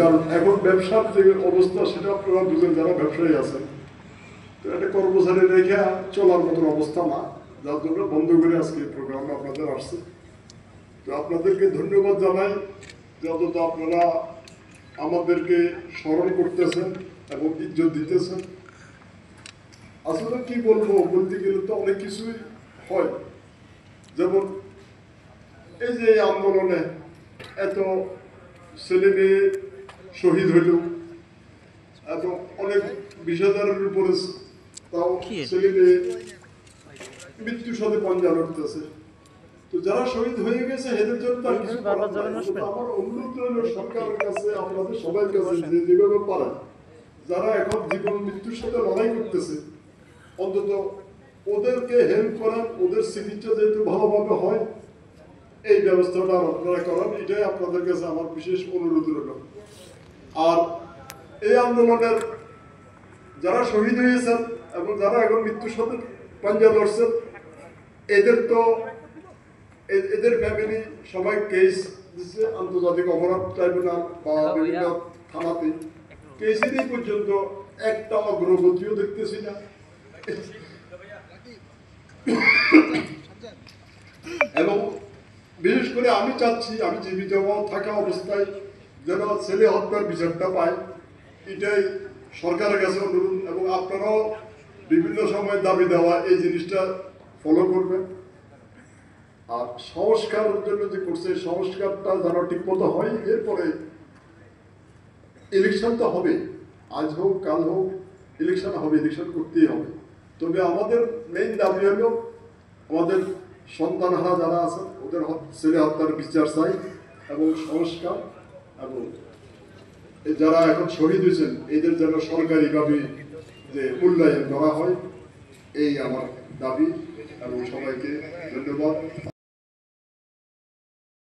কারণ এখন ব্যবসার যে অবস্থা সেটা আপনারা বুঝেন যারা ব্যবসায়ী আছেন, তো একটা কর্মচারী রেখে চলার মতন অবস্থা না, যার জন্য বন্ধ করে আজকে প্রোগ্রামে আপনাদের আসছে। তো আপনাদেরকে ধন্যবাদ জানাই যে অন্তত আপনারা আমাদেরকে স্মরণ করতেছেন এবং ইজ্জত দিতেছেন। আসলে কি বলবো, বলতে গেলে তো অনেক কিছুই হয়, যেমন এই যে আন্দোলনে এত ছেলে মেয়ে শহীদ হইল এবং অনেক 20,000-এর উপরে তাও ছেলে মেয়ে মৃত্যুর সাথে পাঞ্জা লড়তেছে। তো যারা শহীদ হয়ে গেছে এদের জন্য তার কিছু করার নাই। আমার অনুরোধ রইল সরকারের কাছে, আপনাদের সবার কাছে, যে যেভাবে পারেন যারা এখন জীবন মৃত্যুর সাথে লড়াই করতেছে অন্তত ওদেরকে হেল্প করেন, ওদের চিকিৎসা যেহেতু ভালোভাবে হয় এই ব্যবস্থাটা আপনারা করেন, এটাই আপনাদের কাছে আমার বিশেষ অনুরোধ রইল। আর এই আন্দোলনের যারা শহীদ হয়েছেন এবং যারা এখন মৃত্যুর সাথে পাঞ্জা লড়ছেন এদের তো এদের ফ্যামিলি সবাই কেস দিচ্ছে আন্তর্জাতিক অপরাধ ট্রাইব্যুনাল বা বিভিন্ন থানাতে। কেসিডি পর্যন্ত একটা অগ্রগতিও দেখতেছি না। এবং বিশেষ করে আমি চাচ্ছি আমি জীবিত থাকা অবস্থায় যেন ছেলে হত্যার বিচারটা পাই, এটাই সরকারের কাছে অনুরোধ। এবং আপনারাও বিভিন্ন সময় দাবি দেওয়া এই জিনিসটা ফলো করবেন। আর সংস্কারের জন্য যে করছে সংস্কারটা যেন ঠিক মতো হয়। এরপরে ইলেকশন তো হবে, আজ হোক কাল হোক ইলেকশন হবে, ইলেকশন করতেই হবে। তবে আমাদের মেইন দাবি হলো আমাদের সন্তানহারা যারা আছেন ওদের ছেলে হত্যার বিচার চাই এবং সংস্কার, এবং যারা এখন শহীদ হয়েছেন এদের যেন সরকারিভাবে যে মূল্যায়ন করা হয়, এই আমার দাবি। এবং সবাইকে ধন্যবাদ।